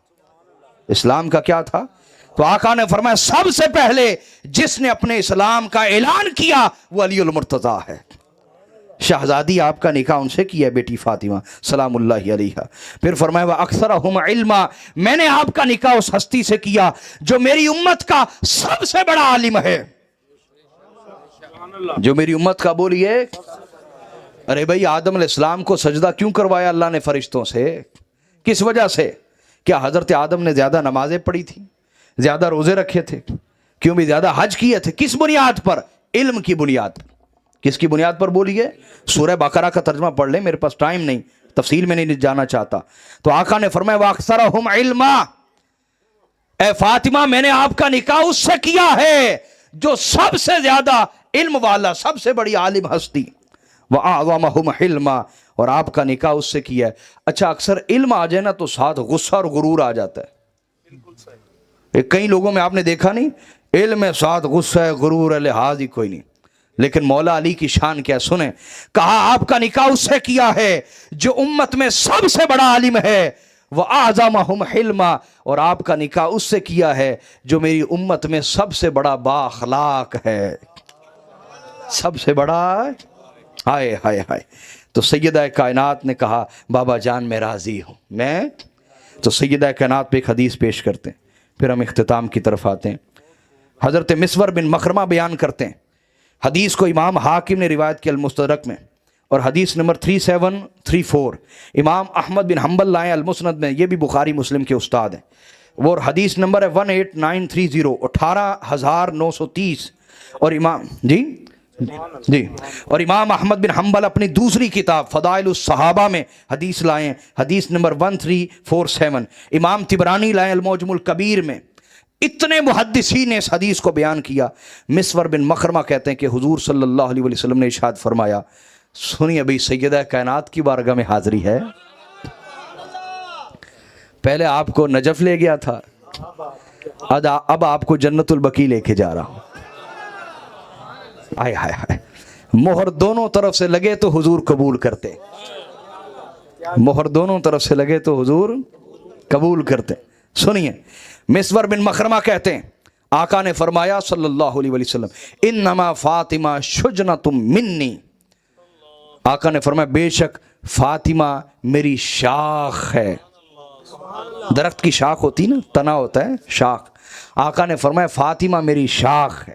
اسلام کا کیا تھا؟ تو آقا نے فرمایا سب سے پہلے جس نے اپنے اسلام کا اعلان کیا وہ علی المرتضیٰ ہے۔ شہزادی آپ کا نکاح ان سے کیا ہے بیٹی فاطمہ سلام اللہ علیہا۔ پھر فرمایا وَأَكْثَرَهُمْ عِلْمًا، میں نے آپ کا نکاح اس ہستی سے کیا جو میری امت کا سب سے بڑا عالم ہے، جو میری امت کا بولیے۔ ارے بھائی آدم علیہ السلام کو سجدہ کیوں کروایا اللہ نے فرشتوں سے؟ کس وجہ سے؟ کیا حضرت آدم نے زیادہ نمازیں پڑھی تھی، زیادہ روزے رکھے تھے، کیوں بھی زیادہ حج کیے تھے؟ کس بنیاد پر؟ علم کی بنیاد پر۔ کس کی بنیاد پر بولیے؟ سورہ بقرہ کا ترجمہ پڑھ لیں، میرے پاس ٹائم نہیں، تفصیل میں نہیں جانا چاہتا۔ تو آقا نے فرمایا وَأَكْثَرَهُمْ عِلْمًا، اے فاطمہ میں نے آپ کا نکاح اس سے کیا ہے جو سب سے زیادہ علم والا، سب سے بڑی عالم ہستی، وَأَعْظَمَهُمْ حِلْمًا، اور آپ کا نکاح اس سے کیا ہے۔ اچھا اکثر علم آ جائے نا تو ساتھ غصہ اور غرور آ جاتا ہے، کئی لوگوں میں آپ نے دیکھا نہیں، علم ہے ساتھ غصہ ہے غرور ہے لحاظ ہی کوئی نہیں۔ لیکن مولا علی کی شان کیا سنیں، کہا آپ کا نکاح اس سے کیا ہے جو امت میں سب سے بڑا عالم ہے، وَأَعْظَمَهُمْ حِلْمًا، اور آپ کا نکاح اس سے کیا ہے جو میری امت میں سب سے بڑا با اخلاق ہے، سب سے بڑا۔ ہائے ہائے ہائے۔ تو سیدہ کائنات نے کہا بابا جان میں راضی ہوں میں۔ تو سیدہ کائنات پہ ایک حدیث پیش کرتے ہیں، پھر ہم اختتام کی طرف آتے ہیں۔ حضرت مسور بن مخرمہ بیان کرتے ہیں، حدیث کو امام حاکم نے روایت کیا المستدرک میں، اور حدیث نمبر 3734 امام احمد بن حنبل لائے المسند میں، یہ بھی بخاری مسلم کے استاد ہیں، وہ حدیث نمبر ہے 18930 18930۔ اور امام جی اور امام احمد بن حنبل اپنی دوسری کتاب فضائل الصحابہ میں حدیث لائیں، حدیث نمبر 1347۔ امام طبرانی لائیں المعجم الکبیر میں۔ اتنے محدثین نے اس حدیث کو بیان کیا۔ مسور بن مخرمہ کہتے ہیں کہ حضور صلی اللہ علیہ وسلم نے ارشاد فرمایا، سنیے ابھی سیدہ کائنات کی بارگاہ میں حاضری ہے، پہلے آپ کو نجف لے گیا تھا، اب آپ کو جنت البقیع لے کے جا رہا ہوں۔ آئے ہائے ہائے، مہر دونوں طرف سے لگے تو حضور قبول کرتے، مہر دونوں طرف سے لگے تو حضور قبول کرتے۔ سنیے مسور بن مخرمہ کہتے ہیں آقا نے فرمایا صلی اللہ علیہ وسلم انما فاطمہ شجنۃ منی، آقا نے فرمایا بے شک فاطمہ میری شاخ ہے۔ درخت کی شاخ ہوتی نا، تنا ہوتا ہے شاخ، آقا نے فرمایا فاطمہ میری شاخ ہے۔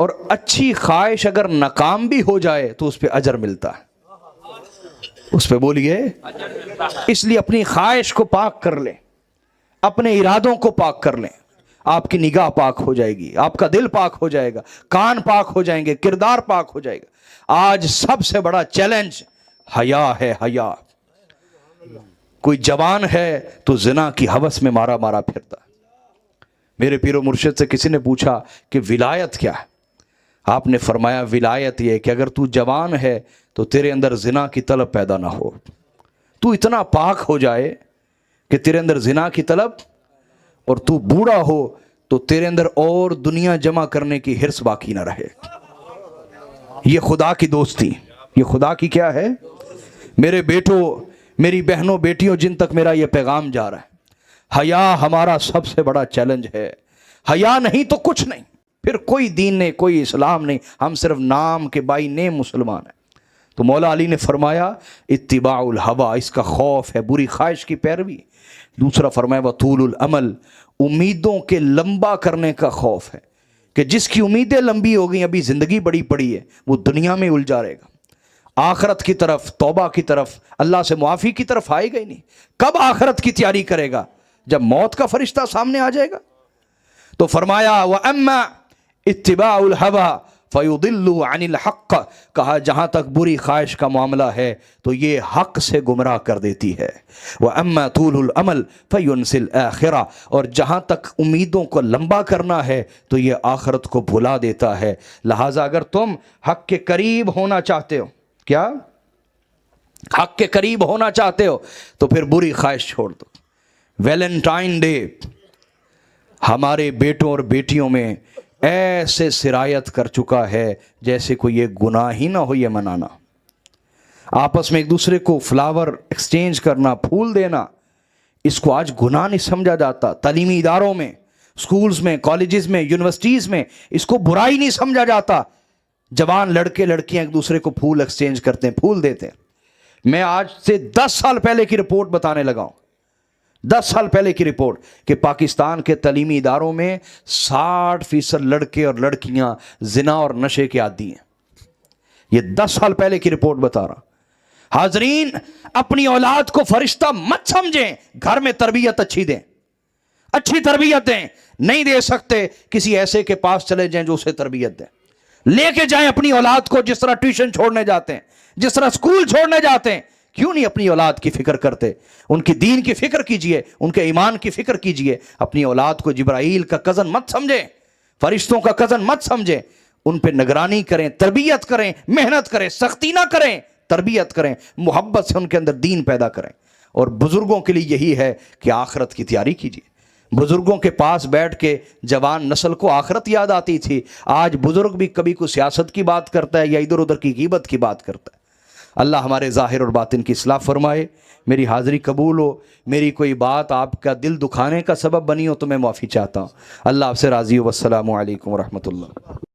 اور اچھی خواہش اگر ناکام بھی ہو جائے تو اس پہ اجر ملتا ہے، اس پہ بولیے۔ اس لیے اپنی خواہش کو پاک کر لیں، اپنے ارادوں کو پاک کر لیں، آپ کی نگاہ پاک ہو جائے گی، آپ کا دل پاک ہو جائے گا، کان پاک ہو جائیں گے، کردار پاک ہو جائے گا۔ آج سب سے بڑا چیلنج حیا ہے، حیا۔ کوئی جوان ہے تو زنا کی ہوس میں مارا مارا پھرتا۔ میرے پیر و مرشد سے کسی نے پوچھا کہ ولایت کیا ہے؟ آپ نے فرمایا ولایت یہ کہ اگر تو جوان ہے تو تیرے اندر زنا کی طلب پیدا نہ ہو، تو اتنا پاک ہو جائے کہ تیرے اندر زنا کی طلب، اور تو بوڑھا ہو تو تیرے اندر اور دنیا جمع کرنے کی حرص باقی نہ رہے۔ یہ خدا کی دوستی، یہ خدا کی کیا ہے؟ میرے بیٹوں، میری بہنوں، بیٹیوں، جن تک میرا یہ پیغام جا رہا ہے، حیا ہمارا سب سے بڑا چیلنج ہے۔ حیا نہیں تو کچھ نہیں، پھر کوئی دین نہیں، کوئی اسلام نہیں، ہم صرف نام کے بائی نیم مسلمان ہیں۔ تو مولا علی نے فرمایا اتباع الہوا، اس کا خوف ہے بری خواہش کی پیروی۔ دوسرا فرمایا وطول الامل، امیدوں کے لمبا کرنے کا خوف ہے کہ جس کی امیدیں لمبی ہو گئیں، ابھی زندگی بڑی پڑی ہے، وہ دنیا میں الجھا رہے گا، آخرت کی طرف، توبہ کی طرف، اللہ سے معافی کی طرف آئے گا ہی نہیں۔ کب آخرت کی تیاری کرے گا؟ جب موت کا فرشتہ سامنے آ جائے گا۔ تو فرمایا وَأَمَّا اتباع الْهَوَى فَيُضِلُّ عَنِ الْحَقِّ، کہا جہاں تک بری خواہش کا معاملہ ہے تو یہ حق سے گمراہ کر دیتی ہے۔ وَأَمَّا طُولُ الْأَمَلِ فَيُنْسِي الْآخِرَةَ، اور جہاں تک امیدوں کو لمبا کرنا ہے تو یہ آخرت کو بھلا دیتا ہے۔ لہٰذا اگر تم حق کے قریب ہونا چاہتے ہو، کیا حق کے قریب ہونا چاہتے ہو، تو پھر بری خواہش چھوڑ دو۔ ویلنٹائن ڈے ہمارے بیٹوں اور بیٹیوں میں ایسے سرایت کر چکا ہے جیسے کوئی یہ گناہ ہی نہ ہو یہ منانا۔ آپس میں ایک دوسرے کو فلاور ایکسچینج کرنا، پھول دینا، اس کو آج گناہ نہیں سمجھا جاتا۔ تعلیمی اداروں میں، سکولز میں، کالجز میں، یونیورسٹیز میں اس کو برائی نہیں سمجھا جاتا۔ جوان لڑکے لڑکیاں ایک دوسرے کو پھول ایکسچینج کرتے ہیں، پھول دیتے ہیں۔ میں آج سے 10 سال پہلے کی رپورٹ بتانے لگا ہوں، 10 سال پہلے کی رپورٹ، کہ پاکستان کے تعلیمی اداروں میں 60% لڑکے اور لڑکیاں زنا اور نشے کے عادی ہیں۔ یہ 10 سال پہلے کی رپورٹ بتا رہا۔ حاضرین، اپنی اولاد کو فرشتہ مت سمجھیں، گھر میں تربیت اچھی دیں، اچھی تربیت دیں۔ نہیں دے سکتے، کسی ایسے کے پاس چلے جائیں جو اسے تربیت دیں۔ لے کے جائیں اپنی اولاد کو، جس طرح ٹیوشن چھوڑنے جاتے ہیں، جس طرح اسکول چھوڑنے جاتے ہیں۔ کیوں نہیں اپنی اولاد کی فکر کرتے؟ ان کی دین کی فکر کیجئے، ان کے ایمان کی فکر کیجئے۔ اپنی اولاد کو جبرائیل کا کزن مت سمجھیں، فرشتوں کا کزن مت سمجھیں۔ ان پہ نگرانی کریں، تربیت کریں، محنت کریں، سختی نہ کریں، تربیت کریں، محبت سے ان کے اندر دین پیدا کریں۔ اور بزرگوں کے لیے یہی ہے کہ آخرت کی تیاری کیجئے۔ بزرگوں کے پاس بیٹھ کے جوان نسل کو آخرت یاد آتی تھی۔ آج بزرگ بھی کبھی کوئی سیاست کی بات کرتا ہے یا ادھر ادھر کی غیبت کی بات کرتا ہے۔ اللہ ہمارے ظاہر اور باطن کی اصلاح فرمائے۔ میری حاضری قبول ہو، میری کوئی بات آپ کا دل دکھانے کا سبب بنی ہو تو میں معافی چاہتا ہوں۔ اللہ آپ سے راضی ہو۔ والسلام علیکم ورحمۃ اللہ۔